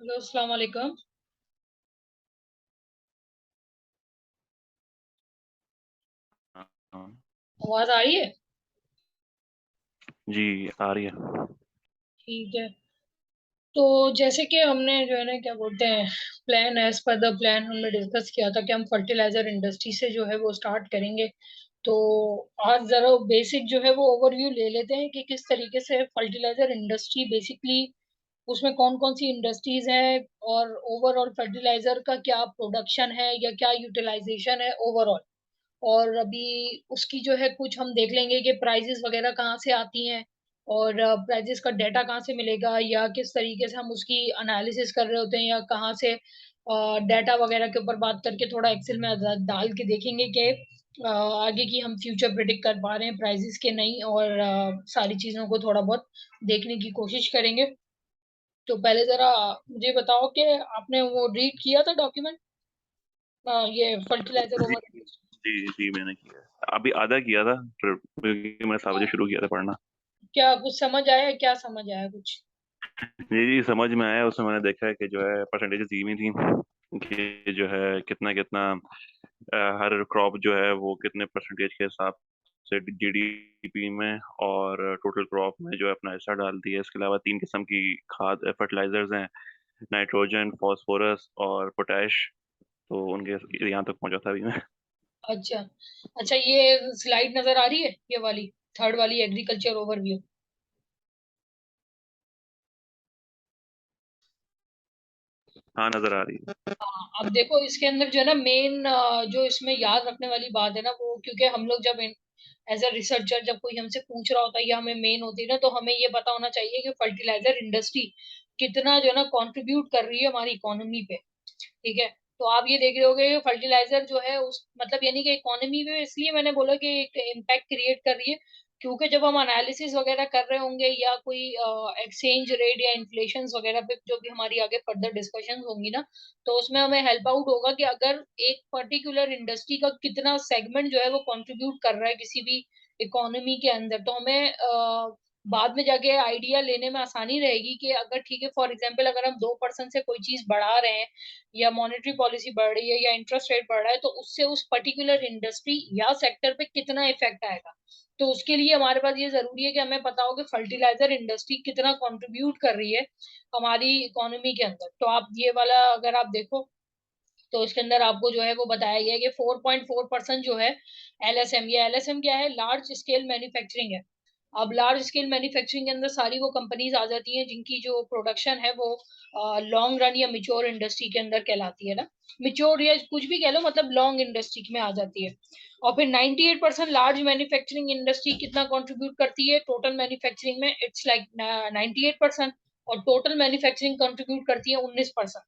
Hello, अस्सलाम वालेकुम। हाँ। आवाज आ रही है? जी, आ रही है। ठीक है। तो जैसे कि हमने जो है ना क्या बोलते हैं, plan as per the plan हमने डिस्कस किया था कि हम फर्टिलाइजर इंडस्ट्री से जो है वो स्टार्ट करेंगे। तो आज जरा बेसिक जो है वो ओवरव्यू ले लेते हैं कि किस तरीके से फर्टिलाइजर इंडस्ट्री बेसिकली उसमें कौन कौन सी इंडस्ट्रीज हैं, और ओवरऑल फर्टिलाइजर का क्या प्रोडक्शन है या क्या यूटिलाइजेशन है ओवरऑल। और अभी उसकी जो है कुछ हम देख लेंगे कि प्राइजेस वगैरह कहाँ से आती हैं, और प्राइजेस का डाटा कहाँ से मिलेगा, या किस तरीके से हम उसकी एनालिसिस कर रहे होते हैं, या कहाँ से डाटा वगैरह के ऊपर बात करके थोड़ा एक्सेल में डाल के देखेंगे कि आगे की हम फ्यूचर प्रिडिक्ट कर पा रहे हैं प्राइजेस के नहीं, और सारी चीज़ों को थोड़ा बहुत देखने की कोशिश करेंगे। तो पहले जरा मुझे बताओ कि आपने वो रीड किया था डॉक्यूमेंट, ये फर्टिलाइजर जी, ओवर। जी, जी, मैंने किया है। अभी आधा किया था फिर क्योंकि मैंने 7 बजे शुरू किया था पढ़ना। क्या कुछ समझ आया? क्या समझ आया कुछ? जी, जी, समझ में आया। उसमें मैंने देखा है कि जो है परसेंटेजेस दी हुई थी कि जो है कितना कितना हर क्रॉप जो है वो कितने परसेंटेज के हिसाब से जीडीपी में और टोटल क्रॉप में जो है अपना हिस्सा डालती है। इसके अलावा 3 किस्म की खाद फर्टिलाइजर्स हैं, नाइट्रोजन, फास्फोरस और पोटैश। तो उनके यहाँ तक पहुंचा था अभी मैं। अच्छा। अच्छा, ये स्लाइड नजर आ रही है, ये वाली थर्ड वाली एग्रीकल्चर ओवरव्यू? हाँ, नजर आ रही है। हाँ, अब देखो इसके अंदर जो है ना मेन जो इसमें याद रखने वाली बात है ना, वो क्योंकि हम लोग जब एज अ रिसर्चर जब कोई हमसे पूछ रहा होता है या हमें मेन होती है ना, तो हमें ये पता होना चाहिए कि फर्टिलाइजर इंडस्ट्री कितना जो है ना कंट्रीब्यूट कर रही है हमारी इकोनॉमी पे। ठीक है। तो आप ये देख रहे होगे फर्टिलाइजर जो है उस मतलब यानी कि इकोनॉमी में, इसलिए मैंने बोला कि एक इम्पैक्ट क्रिएट कर रही है, क्योंकि जब हम एनालिसिस वगैरह कर रहे होंगे या कोई एक्सचेंज रेट या इन्फ्लेशन वगैरह पे जो भी हमारी आगे फर्दर डिस्कशन होंगी ना, तो उसमें हमें हेल्प आउट होगा कि अगर एक पर्टिकुलर इंडस्ट्री का कितना सेगमेंट जो है वो कंट्रीब्यूट कर रहा है किसी भी इकोनॉमी के अंदर, तो हमें बाद में जाके आइडिया लेने में आसानी रहेगी कि अगर ठीक है फॉर एग्जांपल अगर हम 2% से कोई चीज बढ़ा रहे हैं, या मॉनेटरी पॉलिसी बढ़ रही है या इंटरेस्ट रेट बढ़ रहा है, तो उससे उस पर्टिकुलर इंडस्ट्री या सेक्टर पे कितना इफेक्ट आएगा। तो उसके लिए हमारे पास ये जरूरी है कि हमें पता हो कि फर्टिलाइजर इंडस्ट्री कितना कंट्रीब्यूट कर रही है हमारी इकोनॉमी के अंदर। तो आप ये वाला अगर आप देखो, तो इसके अंदर आपको जो है वो बताया गया है कि 4.4% जो है एलएसएम, ये एलएसएम क्या है, लार्ज स्केल मैन्युफैक्चरिंग है। अब लार्ज स्केल मैन्युफैक्चरिंग के अंदर सारी वो कंपनीज आ जाती हैं जिनकी जो प्रोडक्शन है वो लॉन्ग रन या मिच्योर इंडस्ट्री के अंदर कहलाती है ना। मिच्योर या कुछ भी कह लो, मतलब लॉन्ग इंडस्ट्री में आ जाती है। और फिर 98% लार्ज मैन्युफैक्चरिंग इंडस्ट्री कितना कंट्रीब्यूट करती है टोटल मैन्युफैक्चरिंग में, इट्स लाइक 98%। और टोटल मैन्युफैक्चरिंग कंट्रीब्यूट करती है 19%।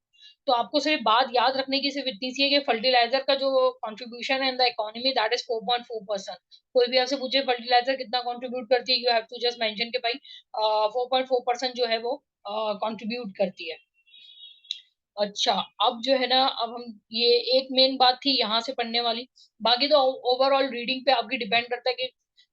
तो आपको सिर्फ बात याद रखने की सिर्फ इतनी सी है कि फर्टिलाइजर का जो कंट्रीब्यूशन है in the economy that is 4.4%। कोई भी आपसे पूछे फर्टिलाइजर कितना कंट्रीब्यूट करती है, you have to just mention के भाई 4.4% जो है वो कंट्रीब्यूट करती है। अच्छा। अब जो है ना, अब हम ये एक मेन बात थी यहाँ से पढ़ने वाली। बाकी तो ओवरऑल रीडिंग पे आपकी डिपेंड करता है कि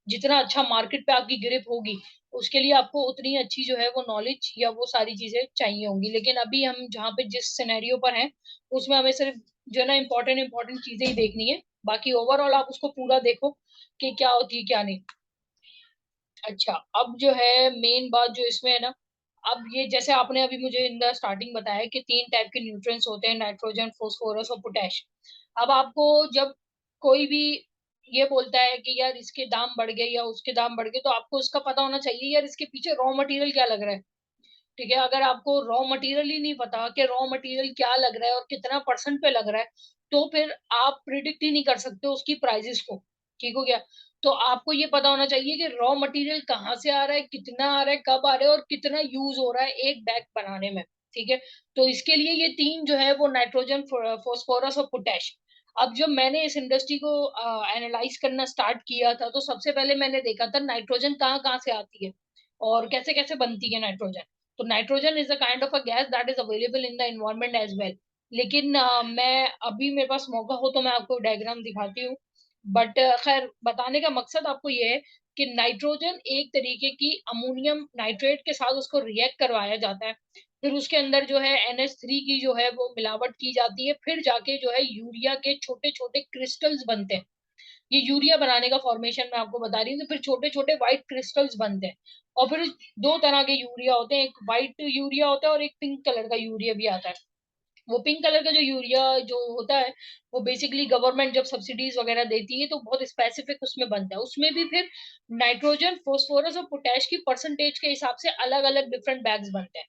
जितना अच्छा मार्केट पे आपकी ग्रिप होगी, उसके लिए आपको उतनी अच्छी जो है वो नॉलेज या वो सारी चीजें चाहिए होंगी। लेकिन अभी हम जहाँ पे जिस सिनेरियो पर हैं, उसमें हमें सिर्फ जो है ना इम्पोर्टेंट इम्पोर्टेंट चीजें ही देखनी है। बाकी ओवरऑल आप उसको पूरा देखो कि क्या होती है क्या नहीं। अच्छा। अब जो है मेन बात जो इसमें है ना, अब ये जैसे आपने अभी मुझे इन द स्टार्टिंग बताया कि 3 टाइप के न्यूट्रिएंट्स होते हैं, नाइट्रोजन, फोस्फोरस और पोटैश। अब आपको जब कोई भी ये बोलता है कि यार इसके दाम बढ़ गए या उसके दाम बढ़ गए, तो आपको इसका पता होना चाहिए यार इसके पीछे रॉ मटेरियल क्या लग रहा है। ठीक है। अगर आपको रॉ मटेरियल ही नहीं पता कि रॉ मटेरियल क्या लग रहा है और कितना परसेंट पे लग रहा है, तो फिर आप प्रिडिक्ट ही नहीं कर सकते उसकी प्राइसेस को। ठीक हो गया। तो आपको ये पता होना चाहिए कि रॉ मटेरियल कहाँ से आ रहा है, कितना आ रहा है, कब आ रहा है और कितना यूज हो रहा है एक बैग बनाने में। ठीक है। तो इसके लिए ये तीन जो है वो नाइट्रोजन, फोस्फोरस और पोटैश। अब जब मैंने इस इंडस्ट्री को एनालाइज करना स्टार्ट किया था, तो सबसे पहले मैंने देखा था नाइट्रोजन कहाँ कहाँ से आती है और कैसे कैसे बनती है नाइट्रोजन। तो nitrogen is a kind of a gas that is available in the environment as well. लेकिन मैं अभी मेरे पास मौका हो तो मैं आपको डायग्राम दिखाती हूँ। बट खैर बताने का मकसद आपको ये है कि नाइट्रोजन एक तरीके की अमोनियम नाइट्रेट के साथ उसको रिएक्ट करवाया जाता है। फिर उसके अंदर जो है NH3 की जो है वो मिलावट की जाती है, फिर जाके जो है यूरिया के छोटे-छोटे क्रिस्टल्स बनते हैं। ये यूरिया बनाने का फॉर्मेशन मैं आपको बता रही हूँ, तो फिर छोटे-छोटे व्हाइट क्रिस्टल्स बनते हैं। और फिर 2 तरह के यूरिया होते हैं, एक व्हाइट यूरिया होता है और एक पिंक कलर का यूरिया भी आता है। वो पिंक कलर का जो यूरिया जो होता है, वो बेसिकली गवर्नमेंट जब सब्सिडीज वगैरह देती है तो बहुत स्पेसिफिक उसमें बनता है। उसमें भी फिर नाइट्रोजन, फास्फोरस और पोटैश की परसेंटेज के हिसाब से अलग-अलग डिफरेंट बैग्स बनते हैं।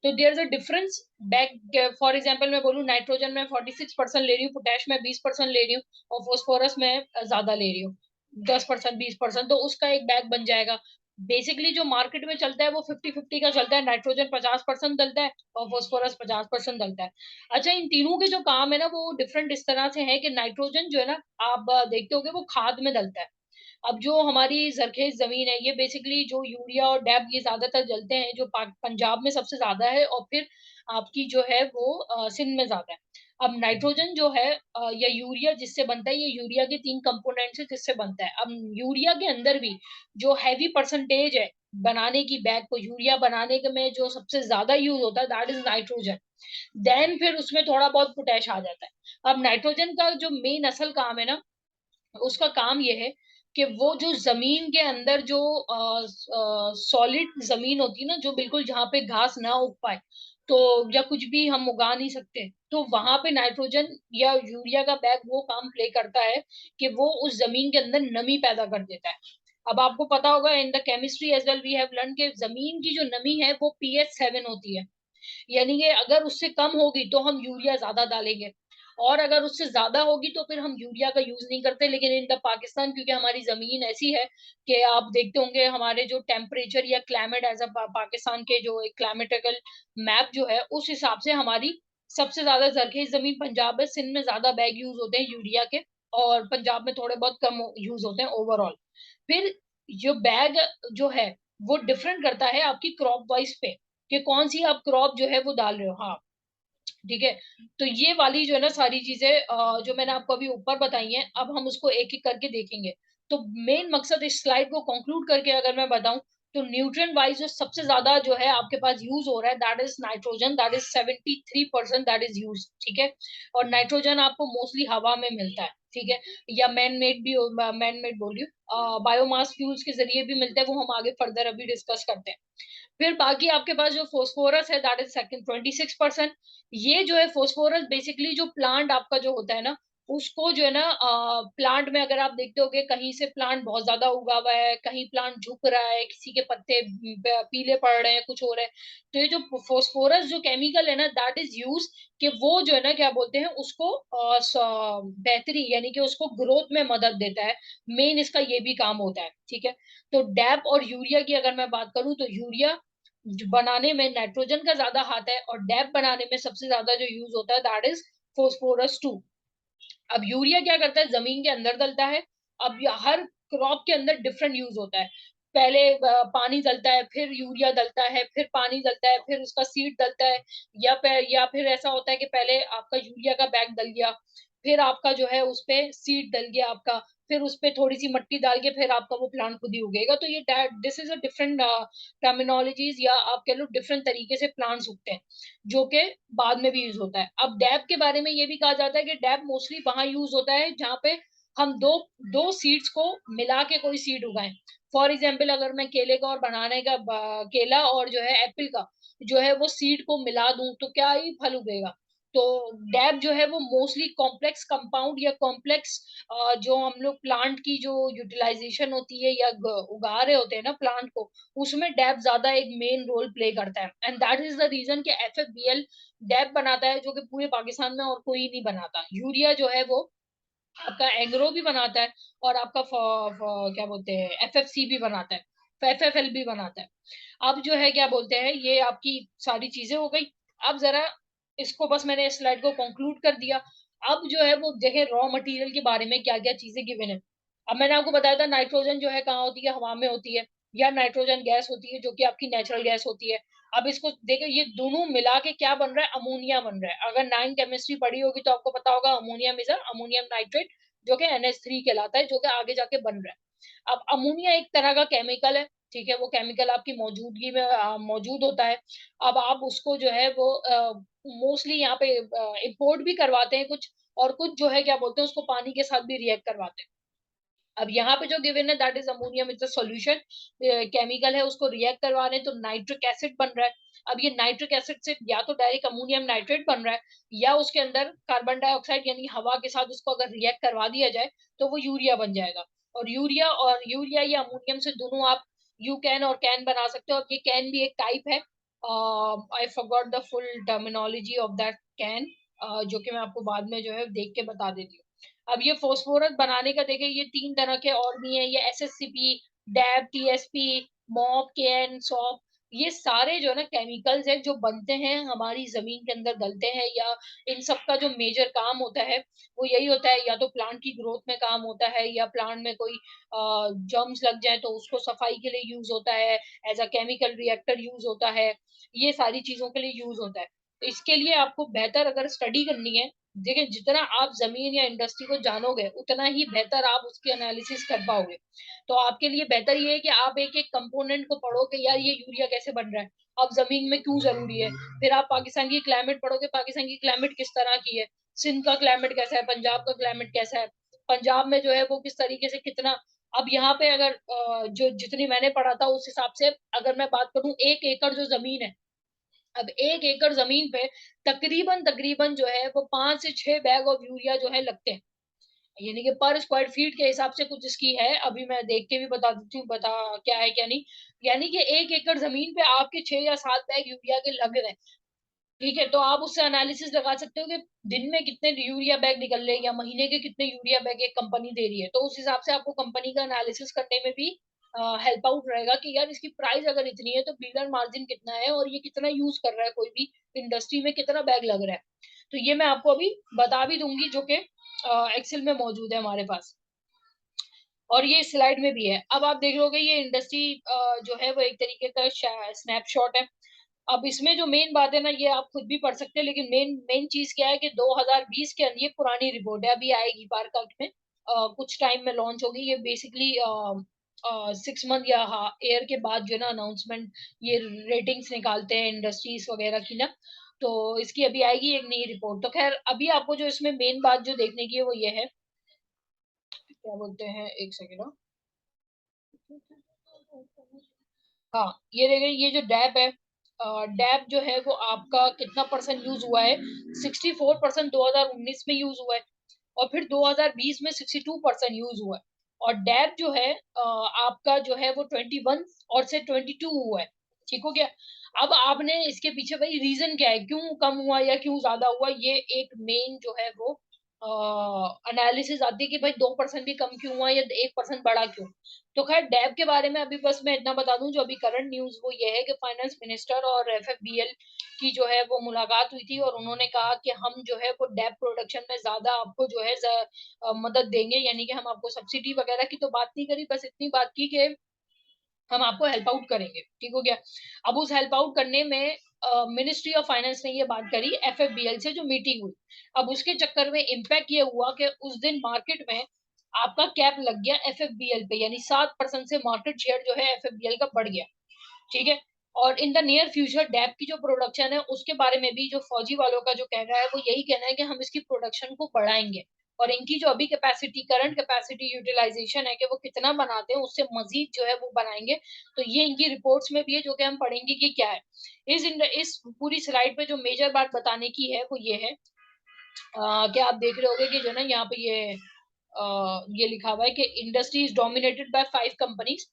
तो there is a difference bag. For example मैं बोलूँ, नाइट्रोजन में 46% ले रही हूँ, पोटैश में 20% ले रही हूँ और फास्फोरस में ज्यादा ले रही हूँ, 10%, 20%, तो उसका एक बैग बन जाएगा। बेसिकली जो मार्केट में चलता है वो 50-50 का चलता है, नाइट्रोजन 50% डलता है और फास्फोरस 50% डलता है। अच्छा, इन तीनों के जो काम है ना वो डिफरेंट इस तरह से है कि नाइट्रोजन जो है ना, आप देखते होगे वो खाद में डलता है। अब जो हमारी जरखेज जमीन है, ये बेसिकली जो यूरिया और डैप ये ज्यादातर जलते हैं, जो पंजाब में सबसे ज्यादा है और फिर आपकी जो है वो सिंध में ज्यादा है। अब नाइट्रोजन जो है या यूरिया जिससे बनता है, ये यूरिया के 3 कंपोनेंट है जिससे बनता है। अब यूरिया के अंदर भी जो हैवी परसेंटेज है बनाने की, बैग को यूरिया बनाने के में जो सबसे ज्यादा यूज होता है, दैट इज नाइट्रोजन। देन फिर उसमें थोड़ा बहुत पोटैश आ जाता है। अब नाइट्रोजन का जो मेन असल काम है ना, उसका काम ये है कि वो जो जमीन के अंदर जो सॉलिड जमीन होती है ना, जो बिल्कुल जहाँ पे घास ना उग पाए, तो या कुछ भी हम उगा नहीं सकते, तो वहां पे नाइट्रोजन या यूरिया का बैग वो काम प्ले करता है कि वो उस जमीन के अंदर नमी पैदा कर देता है। अब आपको पता होगा, in the chemistry as well we have learn के जमीन की जो नमी है वो pH 7 होती है। यानी कि अगर उससे कम होगी तो हम यूरिया ज्यादा डालेंगे, और अगर उससे ज्यादा होगी तो फिर हम यूरिया का यूज नहीं करते। लेकिन इन द पाकिस्तान, क्योंकि हमारी जमीन ऐसी है कि आप देखते होंगे हमारे जो टेम्परेचर या क्लाइमेट एज अ पाकिस्तान के जो एक क्लाइमेटिकल मैप जो है, उस हिसाब से हमारी सबसे ज्यादा जरखेज जमीन पंजाब है, सिंध में ज्यादा बैग यूज होते हैं यूरिया के, और पंजाब में थोड़े बहुत कम यूज होते हैं ओवरऑल। फिर जो बैग जो है वो डिफरेंट करता है आपकी क्रॉप वाइज पे, कि कौन सी आप क्रॉप जो है वो डाल रहे हो। हाँ, ठीक है। तो ये वाली जो है ना सारी चीजें जो मैंने आपको अभी ऊपर बताई हैं, अब हम उसको एक एक करके देखेंगे। तो मेन मकसद इस स्लाइड को कंक्लूड करके अगर मैं बताऊं, तो न्यूट्रिएंट वाइज जो सबसे ज्यादा जो है आपके पास यूज हो रहा है, that is nitrogen, that is 73% that is use, ठीक है। और नाइट्रोजन आपको मोस्टली हवा में मिलता है, ठीक है, या मैन मेड भी, मैन मेड बोल रही हूँ, बायोमास फ्यूल्स के जरिए भी मिलता है, वो हम आगे फर्दर अभी डिस्कस करते हैं। फिर बाकी आपके पास जो फोस्फोरस है, दैट इज सेकंड 26%। ये जो है फोस्फोरस बेसिकली जो प्लांट आपका जो होता है ना, उसको जो है ना, प्लांट में अगर आप देखते होगे कहीं से प्लांट बहुत ज्यादा उगा हुआ है, कहीं प्लांट झुक रहा है, किसी के पत्ते पीले पड़ रहे हैं, कुछ हो रहा है, तो ये जो फोस्फोरस जो केमिकल है ना, दैट इज यूज कि वो जो है ना क्या बोलते हैं उसको, बेहतरी यानी कि उसको ग्रोथ में मदद देता है। मेन इसका ये भी काम होता है, ठीक है। तो डैप और यूरिया की अगर मैं बात करूं, तो यूरिया बनाने में नाइट्रोजन का ज्यादा हाथ है, और डैप बनाने में सबसे ज्यादा जो यूज होता है दैट इज फोस्फोरस 2। अब यूरिया क्या करता है, जमीन के अंदर डलता है। अब हर क्रॉप के अंदर डिफरेंट यूज होता है। पहले पानी डलता है, फिर यूरिया डलता है, फिर पानी डलता है, फिर उसका सीड डलता है, या फिर ऐसा होता है कि पहले आपका यूरिया का बैग डल गया, फिर आपका जो है उस पे सीड डल गया आपका, फिर उस पे थोड़ी सी मट्टी डाल के फिर आपका वो प्लांट खुद ही उगेगा। तो ये this is a different terminologies, या आप कह लो डिफरेंट तरीके से प्लांट्स उगते हैं, जो कि बाद में भी यूज होता है। अब डैब के बारे में ये भी कहा जाता है कि डैब मोस्टली वहां यूज होता है जहाँ पे हम दो दो सीड्स को मिला के कोई सीड उगाएं। फॉर एग्जाम्पल, अगर मैं केले का और बनाने का केला और जो है एप्पल का जो है वो सीड को मिला दूं तो क्या ही फल उगेगा। तो डैब जो है वो मोस्टली कॉम्प्लेक्स कंपाउंड या कॉम्प्लेक्स जो हम लोग प्लांट की जो यूटिलाइजेशन होती है या उगा रहे होते हैं ना प्लांट को, उसमें डैब ज्यादा एक मेन रोल प्ले करता है। And that is the reason कि FFBL डैब बनाता है, जो कि पूरे पाकिस्तान में और कोई नहीं बनाता। यूरिया जो है वो आपका एग्रो भी बनाता है, और आपका क्या बोलते हैं FFC भी बनाता है, FFL भी बनाता है। अब जो है क्या बोलते हैं, ये आपकी सारी चीजें हो गई। अब जरा इसको बस मैंने इस स्लाइड को कंक्लूड कर दिया। अब जो है वो देखे रॉ मटेरियल के बारे में क्या क्या चीजें गिवन है। अब मैंने आपको बताया था नाइट्रोजन जो है कहाँ होती है, हवा में होती है, या नाइट्रोजन गैस होती है जो कि आपकी नेचुरल गैस होती है। अब इसको देखो, ये दोनों मिला के क्या बन रहा है, अमोनिया बन रहा है। अगर 9 केमिस्ट्री पढ़ी होगी तो आपको पता होगा अमोनियम इज अमोनियम नाइट्रेट, जो कि NH3 कहलाता है, जो कि आगे जाके बन रहा है। अब अमोनिया एक तरह का केमिकल है, ठीक है, वो केमिकल आपकी मौजूदगी में मौजूद होता है। अब आप उसको जो है वो मोस्टली यहाँ पे इम्पोर्ट भी करवाते हैं कुछ, और कुछ जो है क्या बोलते हैं उसको पानी के साथ भी रिएक्ट करवाते हैं। अब यहाँ पे जो गिवन है that is ammonium, it's a solution, chemical है, उसको रिएक्ट करवा रहे हैं तो नाइट्रिक एसिड बन रहा है। अब ये नाइट्रिक एसिड से या तो डायरेक्ट अमोनियम नाइट्रेट बन रहा है, या उसके अंदर कार्बन डाइऑक्साइड यानी हवा के साथ उसको अगर रिएक्ट करवा दिया जाए तो वो यूरिया बन जाएगा। और यूरिया या अमोनियम से दोनों आप यू कैन और कैन बना सकते हो। और ये कैन भी एक टाइप है, I forgot the full terminology of that can, जो कि मैं आपको बाद में जो है देख के बता देती हूँ। अब ये फोस्फोरस बनाने का देखें, ये 3 तरह के और भी हैं, ये SSCP, DAP, TSP, MOP, KN, SOP, ये सारे जो है ना केमिकल्स हैं जो बनते हैं हमारी जमीन के अंदर डलते हैं। या इन सब का जो मेजर काम होता है वो यही होता है, या तो प्लांट की ग्रोथ में काम होता है, या प्लांट में कोई जर्म्स लग जाए तो उसको सफाई के लिए यूज होता है, as a chemical reactor use होता है, ये सारी चीजों के लिए यूज होता है। तो इसके लिए आपको बेहतर अगर स्टडी करनी है, देखिए जितना आप जमीन या इंडस्ट्री को जानोगे उतना ही बेहतर आप उसकी एनालिसिस कर पाओगे। तो आपके लिए बेहतर ये है कि आप एक एक कंपोनेंट को पढ़ो कि यार ये यूरिया कैसे बन रहा है, अब जमीन में क्यों जरूरी है। फिर आप पाकिस्तान की क्लाइमेट पढ़ोगे, पाकिस्तान की क्लाइमेट किस तरह की है, सिंध का क्लाइमेट कैसा है, पंजाब का क्लाइमेट कैसा है, पंजाब में जो है वो किस तरीके से कितना। अब यहाँ पे अगर जो जितनी मैंने पढ़ा था उस हिसाब से अगर मैं बात करूं, 1 एकड़ जो जमीन है, अब 1 एकड़ जमीन पे तकरीबन तकरीबन जो है वो 5 से 6 बैग ऑफ यूरिया जो है लगते हैं, यानी कि पर स्क्वायर फीट के हिसाब से कुछ इसकी है। अभी मैं देख के भी बता देती हूँ, बता क्या है क्या नहीं। यानी कि 1 एकड़ जमीन पे आपके 6 या 7 बैग यूरिया के लग रहे हैं। ठीक है, तो आप उससे एनालिसिस लगा सकते हो कि दिन में कितने यूरिया बैग निकल रहे हैं, या महीने के कितने यूरिया बैग एक कंपनी दे रही है। तो उस हिसाब से आपको कंपनी का एनालिसिस करने में भी हेल्प आउट रहेगा कि यार इसकी प्राइस अगर इतनी है तो बिगर मार्जिन कितना है, और ये कितना यूज कर रहा है, कोई भी इंडस्ट्री में कितना बैग लग रहा है। तो ये मैं आपको अभी बता भी दूंगी, जो कि एक्सेल में मौजूद है हमारे पास, और ये स्लाइड में भी है। अब आप देख लोगे ये इंडस्ट्री जो है वो एक तरीके का स्नैपशॉट है। अब इसमें जो मेन बात है ना, ये आप खुद भी पढ़ सकते हैं, लेकिन मेन मेन चीज क्या है कि 2020 के अंदर, ये पुरानी रिपोर्ट है, अभी आएगी पार्क में कुछ टाइम में लॉन्च होगी। ये बेसिकली 6 मंथ या ईयर के बाद जो है ना अनाउंसमेंट, ये रेटिंग्स निकालते हैं इंडस्ट्रीज वगैरह की ना। तो इसकी अभी आएगी एक नई रिपोर्ट। तो खैर अभी आपको जो इसमें मेन बात जो देखने की है वो ये है, क्या बोलते हैं, एक सेकेंड। हाँ, ये देखिए, ये जो डैब है, डैब जो है वो आपका कितना परसेंट यूज हुआ है, 64% 2019 में यूज हुआ है, और फिर 2020 में 62% यूज हुआ है। और डैब जो है आपका जो है वो 21 और से 22 हुआ है। ठीक हो गया। अब आपने इसके पीछे भाई रीजन क्या है, क्यों कम हुआ या क्यों ज्यादा हुआ, ये एक मेन जो है वो एनालिसिस आती है कि भाई 2% भी कम क्यों हुआ या 1% बढ़ा क्यों। तो खैर डैब के बारे में अभी बस मैं इतना बता दूं, जो अभी करंट न्यूज वो ये है कि फाइनेंस मिनिस्टर और एफएफबीएल की जो है वो मुलाकात हुई थी, और उन्होंने कहा कि हम जो है वो डैब प्रोडक्शन में ज्यादा आपको जो है मदद देंगे, यानी कि हम आपको सब्सिडी वगैरह की तो बात नहीं करी, बस इतनी बात की कि हम आपको हेल्प आउट करेंगे। ठीक हो गया। अब उस हेल्प आउट करने में मिनिस्ट्री ऑफ फाइनेंस ने ये बात करी एफएफबीएल से जो मीटिंग हुई। अब उसके चक्कर में इम्पैक्ट ये हुआ कि उस दिन मार्केट में आपका कैप लग गया एफएफबीएल पे, यानी 7% से मार्केट शेयर जो है एफएफबीएल का बढ़ गया। ठीक है। और इन द नियर फ्यूचर डैब की जो प्रोडक्शन है उसके बारे में भी जो फौजी वालों का जो कहना है वो यही कहना है कि हम इसकी प्रोडक्शन को बढ़ाएंगे, और इनकी जो अभी कैपेसिटी, करंट कैपेसिटी यूटिलाइजेशन है कि वो कितना बनाते हैं, उससे मजीद जो है वो बनाएंगे। तो ये इनकी रिपोर्ट्स में भी है, जो कि हम पढ़ेंगे कि क्या है। इस पूरी स्लाइड पे जो मेजर बात बताने की है वो ये है कि आप देख रहे होगे कि जो ना यहाँ पे ये लिखा हुआ है कि industry is dominated by 5 companies.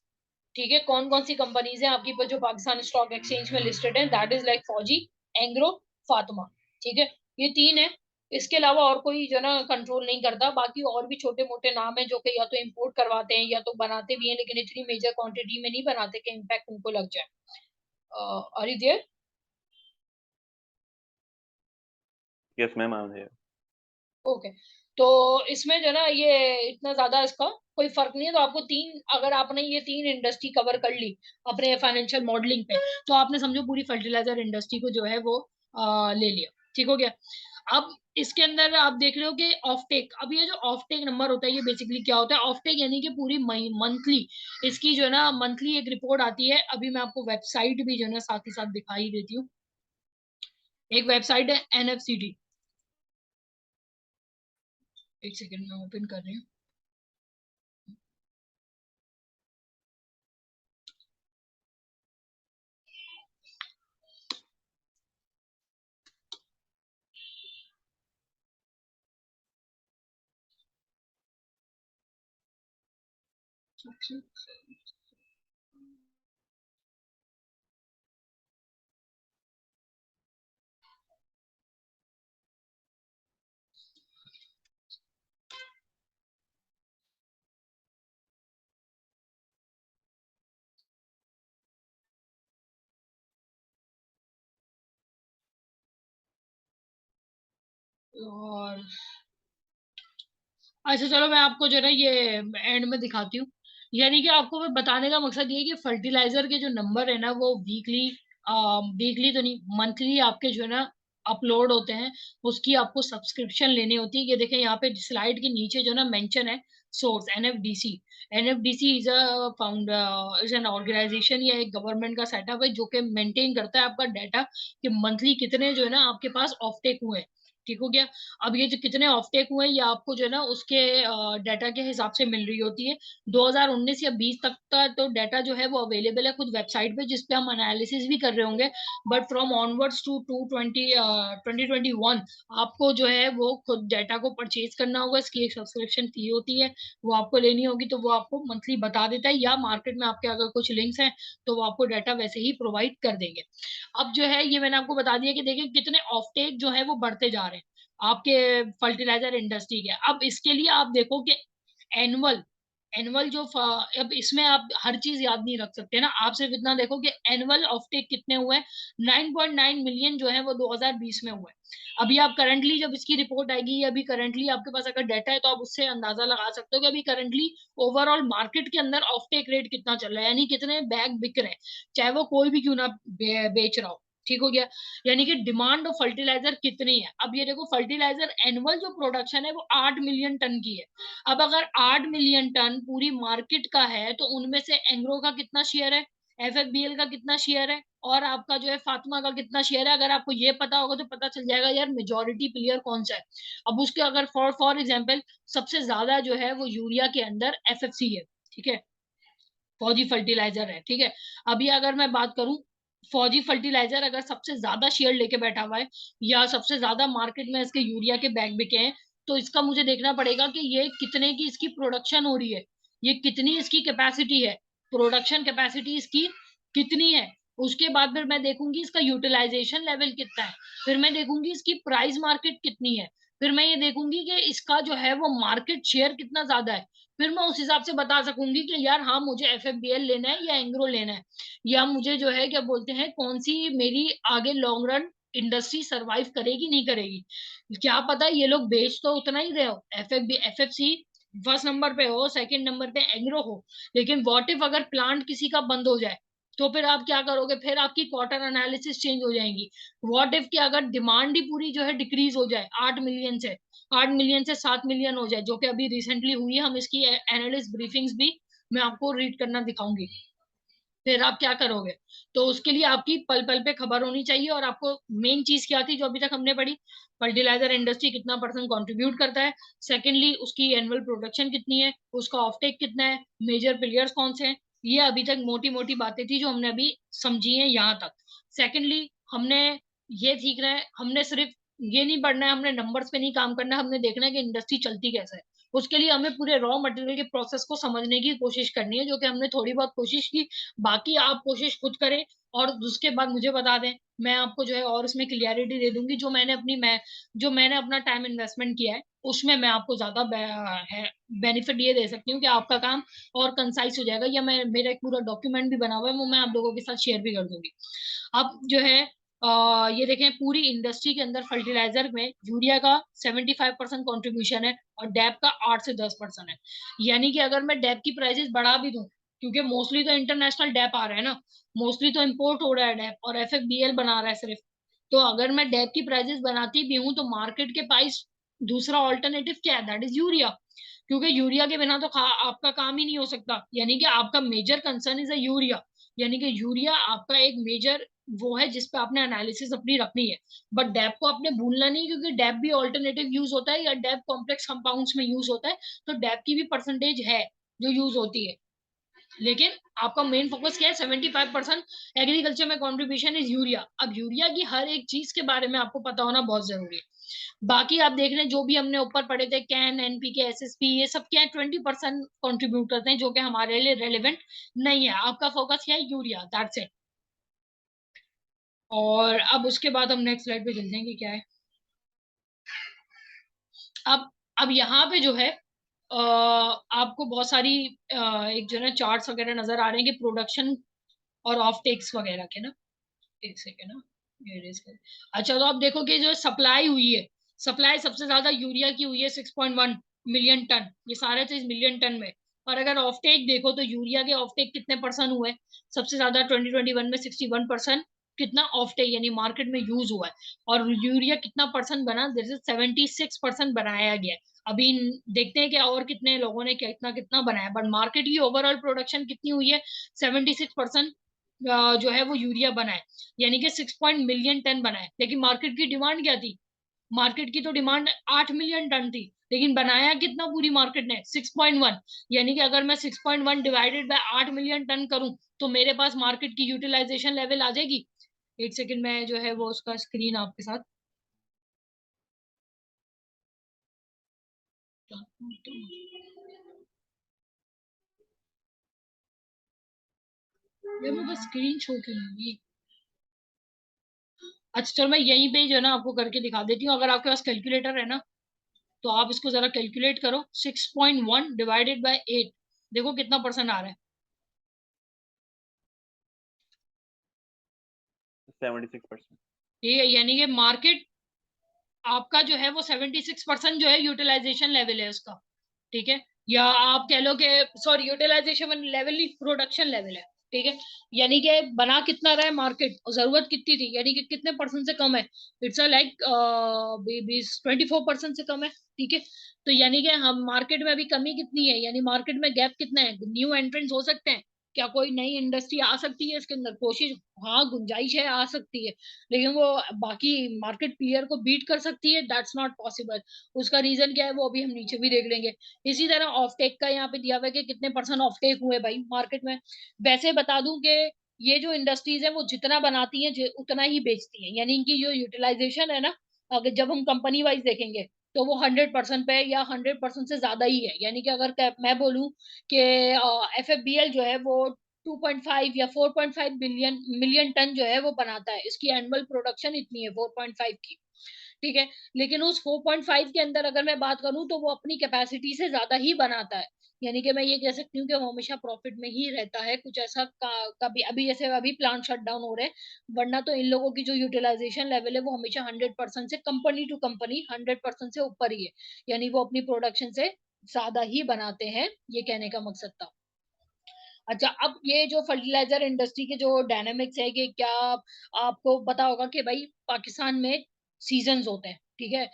ठीक है, कौन कौन सी कंपनीज हैं आपकी पर जो पाकिस्तान स्टॉक एक्सचेंज में लिस्टेड है, दैट इज लाइक फौजी, एंग्रो, फातिमा। ठीक है, ये 3 है। इसके अलावा और कोई जो ना कंट्रोल नहीं करता, बाकी और भी छोटे मोटे नाम है जो कि या तो इंपोर्ट करवाते हैं या तो बनाते भी हैं, लेकिन इतनी मेजर क्वांटिटी में नहीं बनाते कि इम्पैक्ट उनको लग जाए। Are you there? Yes ma'am, I am here. Okay. तो इसमें जो ना ये इतना ज्यादा इसका कोई फर्क नहीं है। तो आपको 3, अगर आपने ये 3 इंडस्ट्री कवर कर ली अपने फाइनेंशियल मॉडलिंग पे, तो आपने समझो पूरी फर्टिलाइजर इंडस्ट्री को जो है वो ले लिया। ठीक हो गया। अब इसके अंदर आप देख रहे हो कि ऑफ टेक, अब ये जो ऑफ टेक नंबर होता है ये बेसिकली क्या होता है? ऑफ टेक यानी कि पूरी मंथली इसकी जो है ना मंथली एक रिपोर्ट आती है। अभी मैं आपको वेबसाइट भी जो है ना साथ ही साथ दिखाई देती हूँ। एक वेबसाइट है एनएफसीटी, एक सेकंड में ओपन कर रही हूँ। और अच्छा चलो मैं आपको जो है ना ये एंड में दिखाती हूँ। यानी कि आपको मैं बताने का मकसद ये है कि फर्टिलाइजर के जो नंबर है ना वो वीकली, वीकली तो नहीं, मंथली आपके जो है ना अपलोड होते हैं। उसकी आपको सब्सक्रिप्शन लेनी होती है। ये देखें यहाँ पे स्लाइड के नीचे जो ना मेंशन है source NFDC. NFDC is a found is an organization या एक गवर्नमेंट का सेटअप है जो कि मेंटेन करता है आपका डाटा कि मंथली कितने जो है ना आपके पास ऑफ टेक हुए हैं। ठीक हो गया। अब ये जो कितने ऑफटेक हुए हैं ये आपको जो है ना उसके डाटा के हिसाब से मिल रही होती है। 2019 या 20 तक का तो डाटा जो है वो अवेलेबल है खुद वेबसाइट पे जिस पे हम एनालिसिस भी कर रहे होंगे। बट फ्रॉम ऑनवर्ड्स टू 2021 आपको जो है वो खुद डाटा को परचेज करना होगा। इसकी एक सब्सक्रिप्शन फी होती है, वो आपको लेनी होगी। तो वो आपको मंथली बता देता है, या मार्केट में आपके अगर कुछ लिंक्स हैं तो वो आपको डाटा वैसे ही प्रोवाइड कर देंगे। अब जो है ये मैंने आपको बता दिया कि देखिए कितने ऑफटेक जो है वो बढ़ते जा रहे हैं आपके फर्टिलाइजर इंडस्ट्री के। अब इसके लिए आप देखो कि एनुअल एनुअल अब इसमें आप हर चीज याद नहीं रख सकते ना। आप सिर्फ इतना देखो कि एनुअल ऑफटेक कितने हुए हैं। 9.9 मिलियन जो है वो 2020 में हुए। अभी आप करंटली जब इसकी रिपोर्ट आएगी, अभी करंटली आपके पास अगर डाटा है तो आप उससे अंदाजा लगा सकते हो कि अभी करंटली ओवरऑल मार्केट के अंदर ऑफटेक रेट कितना चल रहा है, यानी कितने बैग बिक रहे हैं, चाहे वो कोई भी क्यों ना बेच रहा हो। ठीक हो गया। यानी कि डिमांड ऑफ फर्टिलाइजर कितनी है। अब ये देखो फर्टिलाइजर एनुअल जो प्रोडक्शन है वो 8 मिलियन टन की है। अब अगर 8 मिलियन टन पूरी मार्केट का है तो उनमें से एंग्रो का कितना शेयर है, एफएफबीएल का कितना शेयर है, और आपका जो है फातिमा का कितना शेयर है। अगर आपको ये पता होगा तो पता चल जाएगा यार मेजोरिटी प्लेयर कौन सा है। अब उसके अगर फॉर एग्जाम्पल सबसे ज्यादा जो है वो यूरिया के अंदर एफएफसी है। ठीक है, फौजी फर्टिलाइजर है। ठीक है। अभी अगर मैं बात करूं, फौजी फर्टिलाइजर अगर सबसे ज्यादा शेयर लेके बैठा हुआ है या सबसे ज्यादा मार्केट में इसके यूरिया के बैग बिके हैं, तो इसका मुझे देखना पड़ेगा कि ये कितने की इसकी प्रोडक्शन हो रही है, ये कितनी इसकी कैपेसिटी है, प्रोडक्शन कैपेसिटी इसकी कितनी है। उसके बाद फिर मैं देखूंगी इसका यूटिलाइजेशन लेवल कितना है, फिर मैं देखूंगी इसकी प्राइस मार्केट कितनी है, फिर मैं ये देखूंगी कि इसका जो है वो मार्केट शेयर कितना ज्यादा है। फिर मैं उस हिसाब से बता सकूंगी कि यार हाँ मुझे एफएफबीएल लेना है या एंग्रो लेना है, या मुझे जो है क्या बोलते हैं कौन सी मेरी आगे लॉन्ग रन इंडस्ट्री सरवाइव करेगी नहीं करेगी। क्या पता ये लोग बेच तो उतना ही रहे हो, एफएफसी फर्स्ट नंबर पे हो, सेकंड नंबर पे एंग्रो हो, लेकिन व्हाट इफ अगर प्लांट किसी का बंद हो जाए तो फिर आप क्या करोगे? फिर आपकी क्वार्टर एनालिसिस चेंज हो जाएंगी। व्हाट इफ कि अगर डिमांड ही पूरी जो है डिक्रीज हो जाए 8 मिलियन से, 8 मिलियन से 7 मिलियन हो जाए, जो कि अभी रिसेंटली हुई है, हम इसकी एनालिस्ट ब्रीफिंग्स भी मैं आपको रीड करना दिखाऊंगी। फिर आप क्या करोगे? तो उसके लिए आपकी पल पल पे खबर होनी चाहिए। और आपको मेन चीज क्या थी जो अभी तक हमने पढ़ी, फर्टिलाइजर इंडस्ट्री कितना परसेंट कंट्रीब्यूट करता है, सेकेंडली उसकी एनुअल प्रोडक्शन कितनी है, उसका ऑफटेक कितना है, मेजर प्लेयर्स कौन से हैं। ये अभी तक मोटी मोटी बातें थी जो हमने अभी समझी हैं यहाँ तक। सेकेंडली हमने ये सीखना है, हमने सिर्फ ये नहीं पढ़ना है, हमने नंबर्स पे नहीं काम करना है, हमने देखना है कि इंडस्ट्री चलती कैसे है। उसके लिए हमें पूरे रॉ मटेरियल के प्रोसेस को समझने की कोशिश करनी है, जो कि हमने थोड़ी बहुत कोशिश की। बाकी आप कोशिश खुद करें और उसके बाद मुझे बता दें, मैं आपको जो है और उसमें क्लियरिटी दे दूंगी। जो मैंने अपना टाइम इन्वेस्टमेंट किया है उसमें मैं आपको ज्यादा बेनिफिट ये दे सकती हूँ कि आपका काम और कंसाइज हो जाएगा। या मैं मेरा एक पूरा डॉक्यूमेंट भी बना हुआ है, वो मैं आप लोगों के साथ शेयर भी कर दूंगी। अब जो है ये देखें पूरी इंडस्ट्री के अंदर फर्टिलाइजर में यूरिया का 75% कॉन्ट्रीब्यूशन है और डैप का 8 से 10% है। यानी कि अगर मैं डैप की प्राइसेस बढ़ा भी दूं, क्योंकि मोस्टली तो इंटरनेशनल डैप आ रहा है ना, मोस्टली तो इम्पोर्ट हो रहा है डैप, और एफएफबीएल बना रहा है सिर्फ, तो अगर मैं डेप की प्राइसेस बनाती भी हूँ तो मार्केट के पास दूसरा ऑल्टरनेटिव क्या है, दैट इज यूरिया। क्योंकि यूरिया के बिना तो आपका काम ही नहीं हो सकता, यानी कि आपका major concern is a urea. यानी कि यूरिया आपका एक मेजर वो है जिसपे आपने एनालिसिस अपनी रखनी है। बट डेप को आपने भूलना नहीं, क्योंकि डेप भी ऑल्टरनेटिव यूज होता है या डेप कॉम्प्लेक्स कंपाउंड्स में यूज होता है, तो डेप की भी परसेंटेज है जो यूज होती है। लेकिन आपका मेन फोकस क्या है, 75% एग्रीकल्चर में कंट्रीब्यूशन इज यूरिया। अब यूरिया की हर एक चीज के बारे में आपको पता होना बहुत जरूरी है। बाकी आप देख रहे हैं जो भी हमने ऊपर पढ़े थे, कैन, एनपीके, एसएसपी, ये सब क्या है, 20% कॉन्ट्रीब्यूट करते हैं, जो कि हमारे लिए रेलिवेंट नहीं है। आपका फोकस क्या है, यूरिया, दैट्स इट। और अब उसके बाद हम नेक्स्ट स्लाइड पे चलते हैं कि क्या है। अब यहाँ पे जो है आपको बहुत सारी एक जो है ना चार्ट्स वगैरह नजर आ रहे हैं कि प्रोडक्शन और ऑफ टेक्स वगैरह के ना। एक सेकेंड ना, ये erase कर। अच्छा, तो आप देखो कि जो सप्लाई हुई है, सप्लाई सबसे ज्यादा यूरिया की हुई है 6.1 मिलियन टन, ये सारे चीज मिलियन टन में। और अगर ऑफ टेक देखो तो यूरिया के ऑफ टेक कितने परसेंट हुए, सबसे ज्यादा 2021 में 61% कितना ऑफ टेक यानी मार्केट में यूज हुआ है। और यूरिया कितना परसेंट बना, जैसे 76% बनाया गया है। अभी देखते हैं कि और कितने लोगों ने कितना कितना बनाया, बट मार्केट की ओवरऑल प्रोडक्शन कितनी हुई है, 76% जो है वो यूरिया बना है, यानी कि 6 मिलियन टन बना है। लेकिन मार्केट की डिमांड क्या थी, मार्केट की तो डिमांड 8 मिलियन टन थी, लेकिन बनाया कितना पूरी मार्केट ने, 6.1। यानी कि अगर मैं 6.1 डिवाइडेड बाय 8 मिलियन टन करूं तो मेरे पास मार्केट की यूटिलाइजेशन लेवल आ जाएगी। एक सेकंड में जो है वो उसका स्क्रीन आपके साथ, ये मैं बस स्क्रीन शो क्यों नहीं हुई? अच्छा चलो मैं यहीं पे जो है ना आपको करके दिखा देती हूँ, अगर आपके पास कैलकुलेटर है ना तो आप इसको जरा कैलकुलेट करो, 6.1 डिवाइडेड बाय 8, देखो कितना परसेंट आ रहा है। 76%। ठीक है, यानी कि मार्केट आपका जो है वो 76% जो है यूटिलाइजेशन लेवल है उसका। ठीक है, या आप कह लो कि सॉरी यूटिलाइजेशन लेवल नहीं, प्रोडक्शन लेवल है। ठीक है, यानी कि बना कितना रहा है मार्केट और जरूरत कितनी थी, यानी कि कितने परसेंट से कम है, इट्स अ लाइक 24% से कम है। ठीक है, तो यानी कि हम मार्केट में अभी कमी कितनी है, यानी मार्केट में गैप कितना है, न्यू एंट्रेंट्स हो सकते हैं, क्या कोई नई इंडस्ट्री आ सकती है इसके अंदर, कोशिश, हाँ गुंजाइश है, आ सकती है। लेकिन वो बाकी मार्केट प्लेयर को बीट कर सकती है, दैट्स नॉट पॉसिबल। उसका रीजन क्या है वो अभी हम नीचे भी देख लेंगे। इसी तरह ऑफ टेक का यहाँ पे दिया हुआ है कि कितने परसेंट ऑफ टेक हुए भाई मार्केट में। वैसे बता दूं कि ये जो इंडस्ट्रीज है वो जितना बनाती हैं उतना ही बेचती हैं, यानी इनकी जो यूटिलाइजेशन है ना, अगर जब हम कंपनी वाइज देखेंगे तो वो 100% पे या 100% से ज्यादा ही है। यानी कि अगर मैं बोलूं कि एफएफबीएल जो है वो 2.5 या 4.5 बिलियन मिलियन टन जो है वो बनाता है, इसकी एनुअल प्रोडक्शन इतनी है 4.5 की। ठीक है, लेकिन उस 4.5 के अंदर अगर मैं बात करूं तो वो अपनी कैपेसिटी से ज्यादा ही बनाता है। यानी कि मैं ये कह सकती हूँ कि वो हमेशा प्रॉफिट में ही रहता है, कुछ ऐसा कभी अभी जैसे अभी प्लांट शट डाउन हो रहे हैं, वरना तो इन लोगों की जो यूटिलाइजेशन लेवल है वो हमेशा 100% से, कंपनी टू कंपनी 100% से ऊपर ही है। यानी वो अपनी प्रोडक्शन से ज्यादा ही बनाते हैं, ये कहने का मकसद था। अच्छा, अब ये जो फर्टिलाइजर इंडस्ट्री के जो डायनेमिक्स है कि क्या आपको पता होगा कि भाई पाकिस्तान में सीजन्स होते हैं। ठीक है,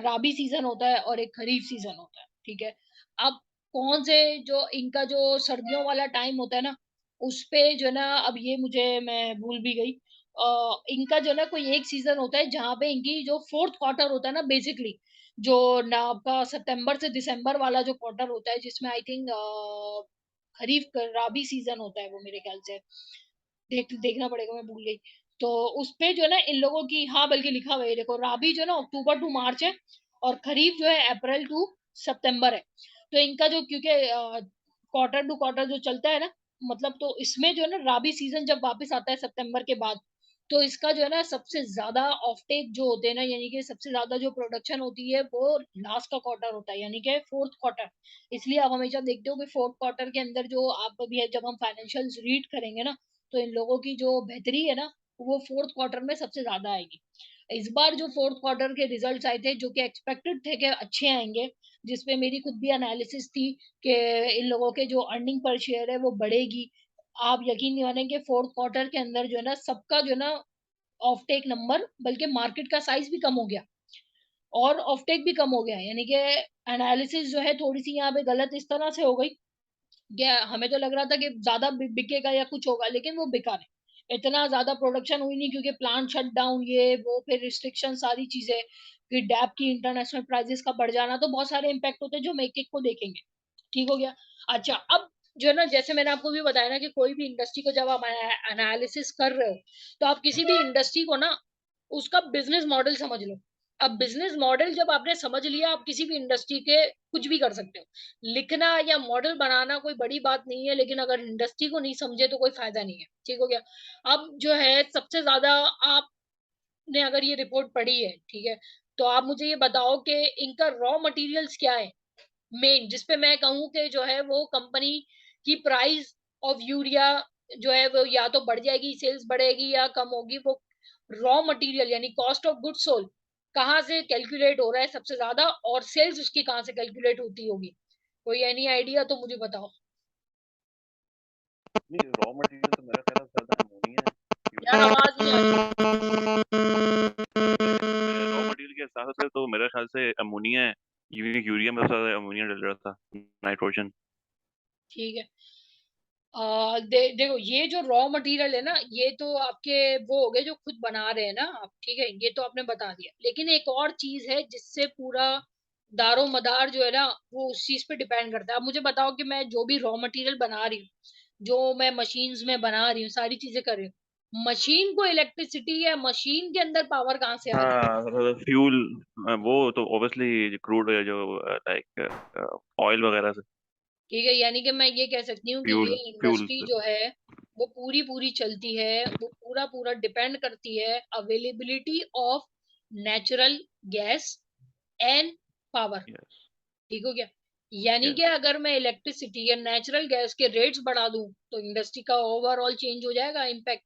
राबी सीजन होता है और एक खरीफ सीजन होता है। ठीक है, अब कौन से जो इनका जो सर्दियों वाला टाइम होता है ना, उस पे जो है ना, अब ये मुझे मैं भूल भी गई। इनका जो है ना कोई एक सीजन होता है जहाँ पे इनकी जो फोर्थ क्वार्टर होता है ना, बेसिकली जो ना आपका सितंबर से दिसंबर वाला जो क्वार्टर होता है, जिसमें I think kharif rabi season होता है वो मेरे ख्याल से, देखना पड़ेगा, मैं भूल गई। तो उस पे जो है ना इन लोगों की, हाँ बल्कि लिखा हुआ है देखो, राबी जो है ना अक्टूबर टू मार्च है, और खरीफ जो है अप्रैल टू सितंबर है। तो इनका जो, क्योंकि क्वार्टर टू क्वार्टर जो चलता है ना, मतलब तो इसमें जो है ना राबी सीजन जब वापस आता है सितंबर के बाद, तो इसका जो है ना सबसे ज्यादा ऑफटेक जो होते हैं ना, यानी कि सबसे ज्यादा जो प्रोडक्शन होती है वो लास्ट का क्वार्टर होता है, यानी कि फोर्थ क्वार्टर। इसलिए आप हमेशा देखते हो कि फोर्थ क्वार्टर के अंदर जो आप अभी जब हम फाइनेंशियल रीड करेंगे ना, तो इन लोगों की जो बेहतरी है ना वो फोर्थ क्वार्टर में सबसे ज्यादा आएगी। इस बार जो फोर्थ क्वार्टर के रिजल्ट्स आए थे जो कि एक्सपेक्टेड थे कि अच्छे आएंगे, जिसपे मेरी खुद भी एनालिसिस थी कि इन लोगों के जो अर्निंग पर शेयर है वो बढ़ेगी। आप यकीन नहीं मानेंगे, फोर्थ क्वार्टर के अंदर जो है ना सबका जो है ना ऑफ टेक नंबर, बल्कि मार्केट का साइज भी कम हो गया और ऑफ टेक भी कम हो गया। यानी कि एनालिसिस जो है थोड़ी सी यहाँ पे गलत इस तरह से हो गई, क्या हमें तो लग रहा था कि ज्यादा बिकेगा या कुछ होगा, लेकिन वो बिका नहीं, इतना ज्यादा प्रोडक्शन हुई नहीं, क्योंकि प्लांट शट डाउन, ये वो, फिर रिस्ट्रिक्शन, सारी चीजें, फिर डैप की इंटरनेशनल प्राइसेस का बढ़ जाना, तो बहुत सारे इम्पैक्ट होते हैं जो हम एक एक को देखेंगे। ठीक हो गया। अच्छा, अब जो है ना, जैसे मैंने आपको भी बताया ना कि कोई भी इंडस्ट्री को जब आप एनालिसिस कर रहे हो, तो आप किसी भी इंडस्ट्री को ना उसका बिजनेस मॉडल समझ लो। अब बिजनेस मॉडल जब आपने समझ लिया, आप किसी भी इंडस्ट्री के कुछ भी कर सकते हो। लिखना या मॉडल बनाना कोई बड़ी बात नहीं है, लेकिन अगर इंडस्ट्री को नहीं समझे तो कोई फायदा नहीं है। ठीक हो गया। अब जो है सबसे ज्यादा, आपने अगर ये रिपोर्ट पढ़ी है, ठीक है, तो आप मुझे ये बताओ कि इनका रॉ मटेरियल्स क्या है मेन, जिसपे मैं कहूँ कि जो है वो कंपनी की प्राइस ऑफ यूरिया जो है वो या तो बढ़ जाएगी, सेल्स बढ़ेगी या कम होगी, वो रॉ मटेरियल यानी कॉस्ट ऑफ गुड सोल्ड कहाँ से कैलकुलेट हो रहा है सबसे ज्यादा, और सेल्स उसकी कहाँ से कैलकुलेट होती होगी? कोई एनी आइडिया तो मुझे बताओ। नहीं, रॉ मटेरियल तो मेरा ख्याल से ज्यादा अमोनिया है, यार यूरिया। आवाज नहीं आ रही। रॉ मटेरियल के हिसाब से तो मेरे ख्याल से अमोनिया है। यूरिया में सबसे ज्यादा अमोनिया डल रहा था, नाइट्रोजन। ठीक है। देखो, ये जो रॉ मटेरियल है ना, ये तो आपके वो हो गए जो खुद बना रहे हैं ना आप, ठीक है, ये तो आपने बता दिया, लेकिन एक और चीज है जिससे पूरा दारो मदार जो है ना वो उस चीज पे डिपेंड करता है। अब मुझे बताओ कि मैं जो भी रॉ मटेरियल बना रही हूँ, जो मैं मशीन्स में बना रही हूँ, सारी चीजें कर रही हूँ, मशीन को इलेक्ट्रिसिटी या मशीन के अंदर पावर कहाँ से आ रही है? हाँ, फ्यूल। वो तो ऑब्वियसली क्रूड है, जो लाइक ऑयल वगैरह से। ठीक है, यानी कि मैं ये कह सकती हूँ कि ये फ्यूल फ्यूल इंडस्ट्री जो है वो पूरी पूरी चलती है, वो पूरा पूरा डिपेंड करती है availability of natural gas and power. Yes. ठीक हो गया। यानी कि यस। अगर मैं इलेक्ट्रिसिटी या नेचुरल गैस के रेट्स बढ़ा दूं तो इंडस्ट्री का ओवरऑल चेंज हो जाएगा इम्पैक्ट।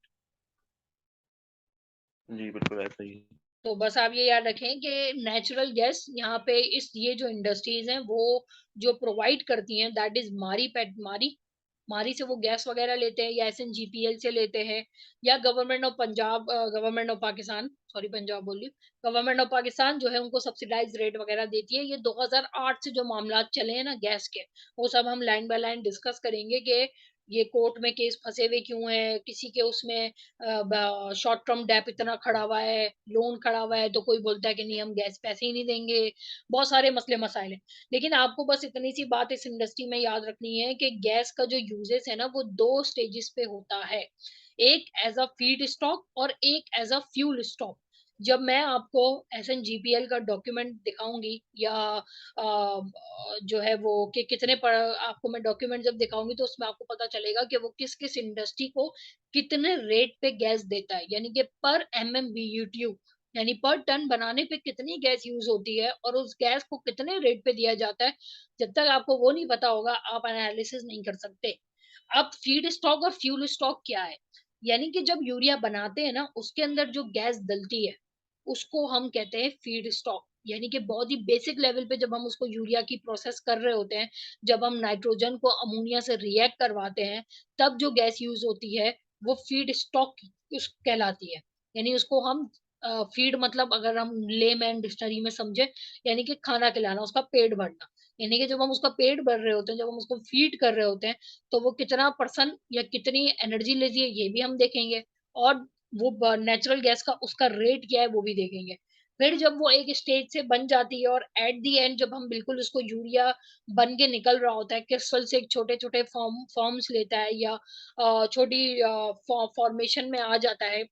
जी बिल्कुल ऐसा ही है। तो बस आप ये याद रखें कि नेचुरल गैस यहाँ पे इस ये जो इंडस्ट्रीज हैं वो जो प्रोवाइड करती हैं, दैट इज मारी पेट मारी, मारी से वो गैस वगैरह लेते हैं, या एसएनजीपीएल से लेते हैं, या government of Punjab, government of Pakistan, sorry Punjab बोल रही हूँ, गवर्नमेंट ऑफ पाकिस्तान जो है उनको सब्सिडाइज रेट वगैरह देती है। ये 2008 से जो मामला चले हैं ना गैस के, वो सब हम लाइन बाय लाइन डिस्कस करेंगे कि ये कोर्ट में केस फंसे हुए क्यों है, किसी के उसमें शॉर्ट टर्म डेप इतना खड़ा हुआ है, लोन खड़ा हुआ है, तो कोई बोलता है कि नहीं हम गैस पैसे ही नहीं देंगे, बहुत सारे मसले मसाइल हैं। लेकिन आपको बस इतनी सी बात इस इंडस्ट्री में याद रखनी है कि गैस का जो यूजेस है ना वो दो स्टेजेस पे होता है, एक एज अ फीड स्टॉक और एक एज अ फ्यूल स्टॉक। जब मैं आपको एसएनजीपीएल का डॉक्यूमेंट दिखाऊंगी, या जो है वो कि कितने पर आपको मैं डॉक्यूमेंट जब दिखाऊंगी, तो उसमें आपको पता चलेगा कि वो किस किस इंडस्ट्री को कितने रेट पे गैस देता है, यानी कि पर MMBTU, यानी पर टन बनाने पे कितनी गैस यूज होती है और उस गैस को कितने रेट पे दिया जाता है। जब तक आपको वो नहीं पता होगा आप एनालिसिस नहीं कर सकते। अब फीड स्टॉक और फ्यूल स्टॉक क्या है? यानी कि जब यूरिया बनाते हैं ना, उसके अंदर जो गैस डलती है उसको हम कहते हैं फीड स्टॉक। यानी कि बहुत ही बेसिक लेवल पे जब हम उसको यूरिया की प्रोसेस कर रहे होते हैं, जब हम नाइट्रोजन को अमोनिया से रिएक्ट करवाते हैं, तब जो गैस यूज होती है वो फीड स्टॉक उस कहलाती है। यानी उसको हम फीड मतलब अगर हम लेमैन डिक्शनरी में समझे, यानी कि खाना खिलाना, उसका पेट भरना। यानी कि जब हम उसका पेट भर रहे होते हैं, जब हम उसको फीड कर रहे होते हैं, तो वो कितना परसेंट या कितनी एनर्जी लेती है ये भी हम देखेंगे, और वो नेचुरल गैस का उसका रेट क्या है वो भी देखेंगे। फिर जब वो एक स्टेज से बन जाती है और एट दी एंड जब हम बिल्कुल उसको यूरिया बन के निकल रहा होता है, क्रिस्टल से एक छोटे छोटे फॉर्म्स लेता है, या छोटी फॉर्मेशन में आ जाता है,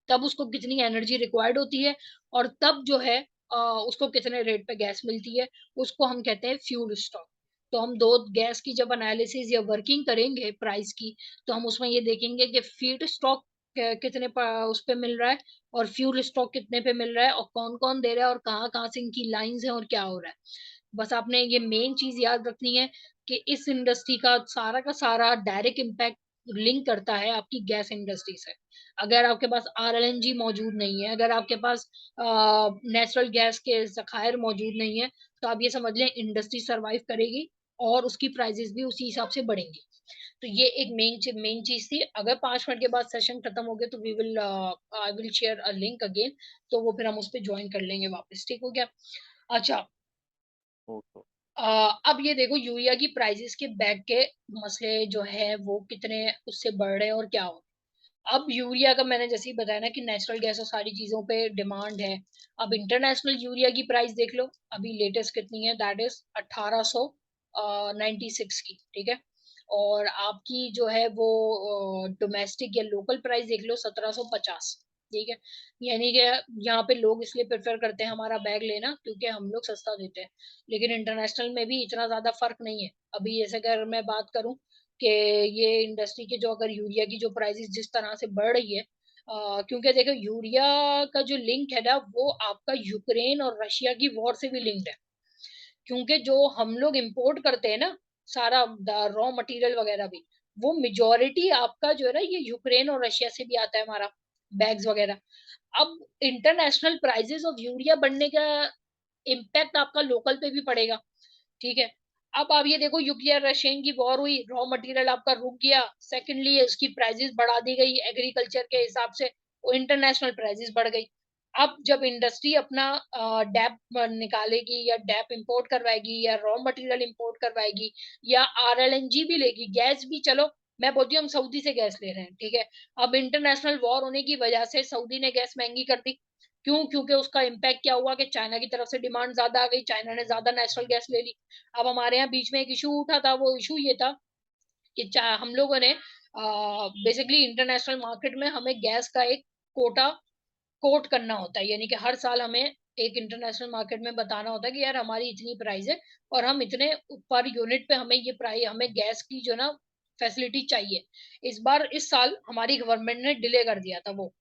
तब उसको कितनी एनर्जी रिक्वायर्ड होती है, और तब जो है उसको कितने रेट पे गैस मिलती है, उसको हम कहते हैं फ्यूल स्टॉक। तो हम दो गैस की जब एनालिसिस या वर्किंग करेंगे प्राइस की, तो हम उसमें ये देखेंगे कि फीड स्टॉक कितने उस पे मिल रहा है, और फ्यूल स्टॉक कितने पे मिल रहा है, और कौन कौन दे रहा है, और कहाँ कहाँ से इनकी लाइंस हैं, और क्या हो रहा है। बस आपने ये मेन चीज याद रखनी है कि इस इंडस्ट्री का सारा डायरेक्ट इम्पैक्ट लिंक करता है आपकी गैस इंडस्ट्री से। अगर आपके पास RLNG मौजूद नहीं है, अगर आपके पास नेचुरल गैस के जखायर मौजूद नहीं है, तो आप ये समझ लें इंडस्ट्री सरवाइव करेगी और उसकी प्राइसेस भी उसी हिसाब से बढ़ेंगी। तो ये एक मेन चीज़ थी। अगर 5 मिनट के बाद सेशन खत्म हो गया तो we will I will share a link again, तो वो फिर हम उस पे जॉइन कर लेंगे वापस, ठीक हो गया? अच्छा, ओके। अ, अब ये देखो यूरिया की प्राइसेज़ के बैक के मसले जो है वो कितने उससे बढ़ रहे हैं और क्या हो। अब यूरिया का मैंने जैसे ही बताया ना कि नेचुरल गैस और सारी चीज़ों पे डिमांड है। अब इंटरनेशनल यूरिया की प्राइस देख लो, अभी लेटेस्ट कितनी है, दैट इज़ 1800 96 की, ठीक है? और आपकी जो है वो डोमेस्टिक या लोकल प्राइस देख लो 1750, ठीक है? यानी कि यहाँ पे लोग इसलिए प्रेफ़र करते हैं हमारा बैग लेना क्योंकि हम लोग सस्ता देते हैं। लेकिन इंटरनेशनल में भी इतना ज़्यादा फ़र्क नहीं है। अभी जैसे अगर मैं बात करूँ कि ये इंडस्ट्री के जो अगर यूरिया की जो प्राइसेस जिस तरह से बढ़ रही है, क्योंकि देखो यूरिया का जो लिंक है ना वो आपका यूक्रेन और रशिया की वॉर से भी लिंक्ड है। क्योंकि जो हम लोग इंपोर्ट करते हैं ना सारा रॉ मटेरियल वगैरह भी, वो मेजोरिटी आपका जो है ना ये यूक्रेन और रशिया से भी आता है हमारा बैग्स वगैरह। अब इंटरनेशनल प्राइसेस ऑफ यूरिया बढ़ने का इम्पैक्ट आपका लोकल पे भी पड़ेगा, ठीक है? अब आप ये देखो यूक्रेन रशियन की वॉर हुई, रॉ मटेरियल आपका रुक गया, सेकंडली इसकी प्राइसेस बढ़ा दी गई एग्रीकल्चर के हिसाब से, वो इंटरनेशनल प्राइसेस बढ़ गई। अब जब इंडस्ट्री अपना डैप निकालेगी या डैप इंपोर्ट करवाएगी या रॉ मटेरियल इंपोर्ट करवाएगी या आरएलएनजी भी लेगी, गैस भी चलो मैं बोलती हूँ हम सऊदी से गैस ले रहे हैं, ठीक है? अब इंटरनेशनल वॉर होने की वजह से सऊदी ने गैस महँगी कर दी। क्यों? क्योंकि उसका इम्पैक्ट क्या हुआ कि चाइना की तरफ से डिमांड ज़्यादा आ गई, चाइना ने ज़्यादा नेचुरल गैस ले ली। अब हमारे यहाँ बीच में एक इश्यू उठा था, वो इश्यू ये था कि चा हम लोगों ने बेसिकली इंटरनेशनल मार्केट में हमें गैस का एक कोटा कोट करना होता है, यानी कि हर साल हमें एक इंटरनेशनल मार्केट में बताना होता है कि यार हमारी इतनी प्राइस है और हम इतने पर यूनिट पे हमें ये प्राइस हमें गैस की जो ना फैसिलिटी चाहिए। इस बार इस साल हमारी गवर्नमेंट ने डिले कर दिया था वो,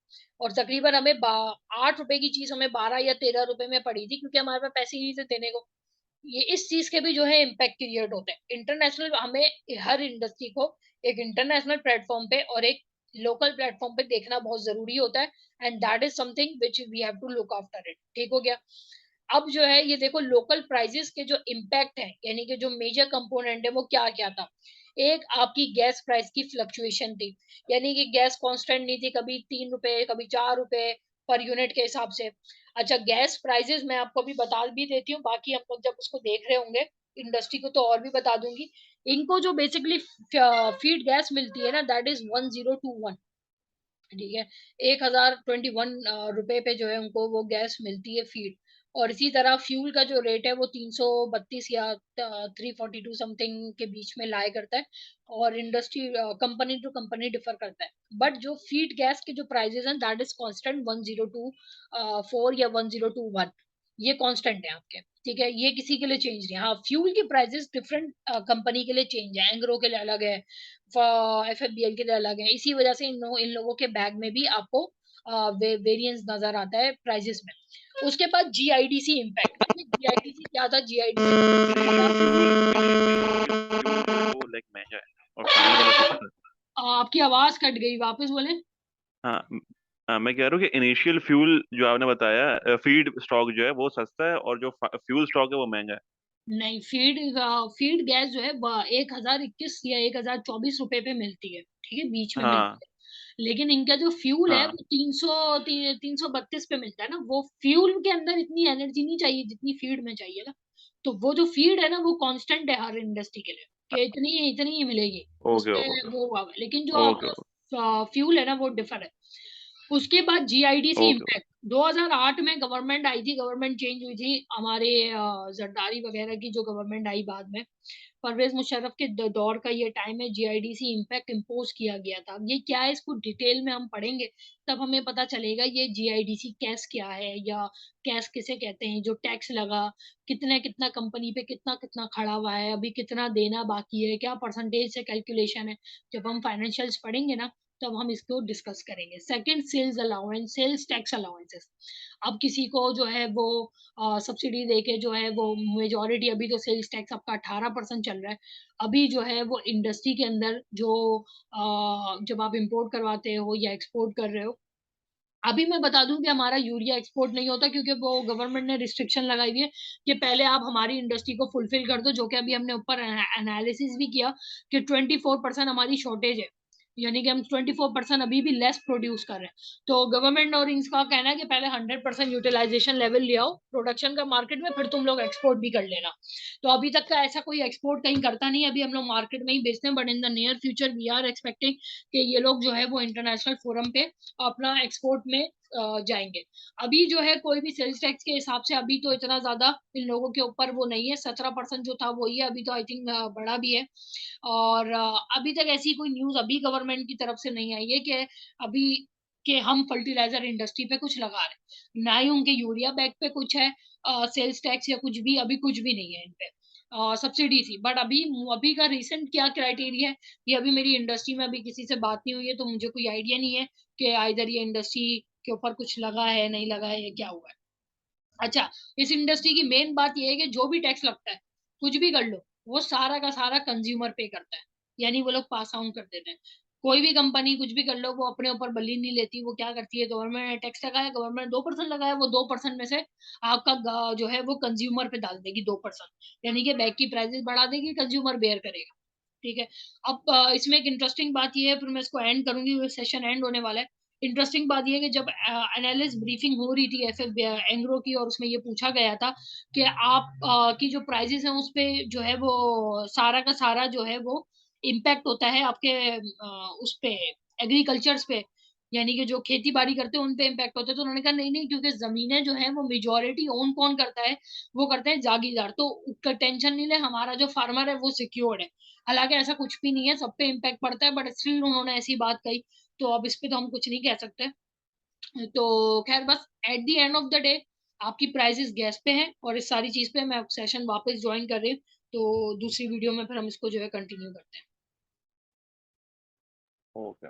और तकरीबन हमें 8 रुपए की चीज़ हमें 12 या 13 रुपए में पड़ी थी क्योंकि हमारे पास पैसे ही नहीं थे देने को। ये इस चीज़ के भी जो है इम्पैक्ट क्रिएट होते हैं। इंटरनेशनल हमें हर इंडस्ट्री को एक इंटरनेशनल प्लेटफ़ॉर्म पे और एक लोकल प्लेटफ़ॉर्म पे देखना बहुत ज़रूरी होता है, and that is something which we have to look after it, ठीक हो गया? अब जो है ये देखो लोकल प्राइसेज़ के जो इम्पैक्ट है, यानी कि जो मेजर कंपोनेंट है वो क्या-क्या था? एक आपकी गैस प्राइस की फ्लक्चुएशन थी, यानी कि गैस कांस्टेंट नहीं थी, कभी 3 रुपए, कभी 4 रुपए पर यूनिट के हिसाब से। अच्छा, गैस प्राइसेज़ मैं आपको अभी बता भी देती हूँ, बाकी हम लोग जब उसको देख रहे होंगे, इंडस्ट्री को तो और भी बता दूँगी। इनको जो बेसिकली फीड गैस मिलती है ना दैट इज़ 1021, ठीक है? 1021 रुपए पे जो है उनको वो गैस मिलती है फीड, और इसी तरह फ्यूल का जो रेट है वो 332 या 342 समथिंग के बीच में लाया करता है, और industry company to company differ करता है। बट जो फीड गैस के जो प्राइसेज़ हैं दैट इज़ कांस्टेंट 1024 या 1021, ये कांस्टेंट है आपके, ठीक है? ये किसी के लिए चेंज नहीं है। हाँ, फ्यूल की प्राइसेज़ डिफरेंट कंपनी के लिए चेंज है, एंग्रो के लिए अलग है, एफएफबीएल के लिए अलग है। इसी वजह से इन लोगों के बैग में भी आपको वेरिएंस नज़र आता है प्राइसेज़ में। उसके बाद जीआईडीसी इम्पैक्ट। अब ये जीआईडीसी क्या था? जीआईडीसी फ्यूल वो लाइक महँगा है और पानी वाला सस्ता है। आपकी आवाज़ कट गई, वापस बोलें? हाँ, मैं कह रहा हूँ कि इनिशियल फ्यूल जो आपने बताया फीड स्टॉक जो है वो सस्ता है और जो फ्यूल स्टॉक है वो महँगा है। नहीं, फीड गैस जो है 1021 या 1024 रुपए पे मिलती है, ठीक है? बीच में हाँ, मिलती है। लेकिन इनका जो फ्यूल है हाँ, वो 332 पे मिलता है ना, वो फ्यूल के अंदर इतनी एनर्जी नहीं चाहिए जितनी फीड में चाहिए ना। तो वो जो फीड है ना वो कांस्टेंट है हर इंडस्ट्री के लिए कि इतनी इतनी ही मिलेगी। ओके, उसपे ओके, वो हुआ हुआ है। लेकिन जो ओके, आपका फ्यूल है ना वो डिफर है। उसके बाद जीआईडीसी ओके, इम्पैक्ट 2008 में गवर्नमेंट आई थी, गवर्नमेंट चेंज हुई थी हमारे जरदारी वगैरह की जो गवर्नमेंट आई बाद में, परवेज मुशर्रफ के दौर का ये टाइम है, जीआईडीसी इम्पैक्ट इम्पोज किया गया था। ये क्या है इसको डिटेल में हम पढ़ेंगे तब हमें पता चलेगा ये जीआईडीसी कैस क्या है या कैस किसे कहते हैं। जो टैक्स लगा, कितना कितना कंपनी पे कितना कितना खड़ा हुआ है, अभी कितना देना बाकी है, क्या परसेंटेज से कैलकुलेशन है, जब हम फाइनेंशियल्स पढ़ेंगे ना तब हम इसको डिस्कस करेंगे। Second, sales allowance, sales tax allowances. अब किसी को जो है वो सब्सिडी देके जो है वो मेजॉरिटी, अभी तो सेल्स टैक्स आपका 18% चल रहा है। अभी जो है वो इंडस्ट्री के अंदर जो जब आप इंपोर्ट करवाते हो या एक्सपोर्ट कर रहे हो अभी मैं बता दूं कि हमारा यूरिया एक्सपोर्ट नहीं होता, क्योंकि वो गवर्नमेंट ने रिस्ट्रिक्शन लगाई हुई है कि पहले आप हमारी इंडस्ट्री को फुलफिल कर दो, जो कि अभी हमने ऊपर एनालिसिस भी किया कि 24% हमारी शॉर्टेज है, यानी कि हम 24% अभी भी लेस प्रोड्यूस कर रहे हैं। तो गवर्नमेंट और इनका कहना है कि पहले 100% यूटिलाइजेशन लेवल ले आओ प्रोडक्शन का मार्केट में, फिर तुम लोग एक्सपोर्ट भी कर लेना। तो अभी तक का ऐसा कोई एक्सपोर्ट कहीं करता नहीं है, अभी हम लोग मार्केट में ही बेचते हैं, but in the near future we are expecting कि ये लोग जो है वो इंटरनेशनल फोरम पे अपना एक्सपोर्ट में जाएंगे। अभी जो है कोई भी सेल्स टैक्स के हिसाब से अभी तो इतना ज्यादा इन लोगों के ऊपर वो नहीं है, 17% जो था वही है, अभी तो आई थिंक बढ़ा भी है। और अभी तक ऐसी कोई न्यूज अभी गवर्नमेंट की तरफ से नहीं आई है कि अभी कि हम फर्टिलाइजर इंडस्ट्री पे कुछ लगा रहे हैं, ना ही उनके यूरिया बैग पे कुछ है सेल्स टैक्स या कुछ भी, अभी कुछ भी नहीं है इन पे सब्सिडी थी। बट अभी अभी का रिसेंट क्या क्राइटेरिया है, ये अभी मेरी इंडस्ट्री में अभी किसी से बात नहीं हुई है, तो मुझे कोई आइडिया नहीं है कि इधर ये इंडस्ट्री के ऊपर कुछ लगा है नहीं लगा है या क्या हुआ है। अच्छा, इस इंडस्ट्री की मेन बात ये है कि जो भी टैक्स लगता है, कुछ भी कर लो, वो सारा का सारा कंज्यूमर पे करता है, यानी वो लोग पास ऑन कर देते हैं। कोई भी कंपनी कुछ भी कर लो, वो अपने ऊपर बलि नहीं लेती, वो क्या करती है, गवर्नमेंट ने टैक्स लगाया, गवर्नमेंट 2% लगाया, वो 2% में से आपका जो है वो कंज्यूमर पे डाल देगी 2%, यानी कि बैग की प्राइसेस बढ़ा देगी, कंज्यूमर बेयर करेगा। ठीक है। अब इसमें एक इंटरेस्टिंग बात ये है, फिर मैं इसको एंड करूंगी, सेशन एंड होने वाला है। इंटरेस्टिंग बात ये है कि जब एनालिस्ट ब्रीफिंग हो रही थी एफ एंग्रो की, और उसमें ये पूछा गया था कि आप की जो प्राइजेस हैं उस पे जो है वो सारा का सारा जो है वो इम्पैक्ट होता है आपके उस पे एग्रीकल्चर्स पे, यानी कि जो खेती बाड़ी करते हैं उन पे इम्पैक्ट होता है। तो उन्होंने कहा नहीं नहीं, क्योंकि जमीनें जो है वो मेजोरिटी ओन कौन करता है, वो करते हैं जागीरदार, तो उसका टेंशन नहीं ले, हमारा जो फार्मर है वो सिक्योर्ड है। हालांकि ऐसा कुछ भी नहीं है, सब पे इम्पैक्ट पड़ता है, बट स्टिल उन्होंने ऐसी बात कही, तो अब इस पे तो हम कुछ नहीं कह सकते। तो खैर, बस at the end of the day आपकी प्राइसेस गैस पे हैं, और इस सारी चीज पे मैं सेशन वापस ज्वाइन कर रही हूँ, तो दूसरी वीडियो में फिर हम इसको जो है कंटिन्यू करते हैं। ओके।